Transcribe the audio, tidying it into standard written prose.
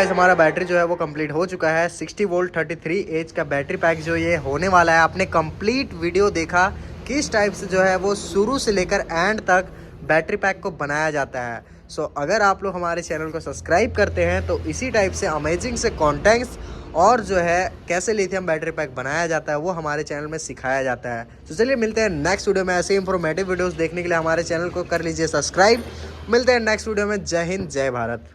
हमारा बैटरी जो है वो कंप्लीट हो चुका है। 60 वोल्ट 33 एच का बैटरी पैक जो ये होने वाला है। आपने कंप्लीट वीडियो देखा किस टाइप से जो है वो शुरू से लेकर एंड तक बैटरी पैक को बनाया जाता है। सो अगर आप लोग हमारे चैनल को सब्सक्राइब करते हैं तो इसी टाइप से अमेजिंग से कॉन्टेंट्स और जो है कैसे लिथियम बैटरी पैक बनाया जाता है वो हमारे चैनल में सिखाया जाता है। तो चलिए मिलते हैं नेक्स्ट वीडियो में। ऐसे इंफॉर्मेटिव वीडियोस देखने के लिए हमारे चैनल को कर लीजिए सब्सक्राइब। मिलते हैं नेक्स्ट वीडियो में। जय हिंद, जय भारत।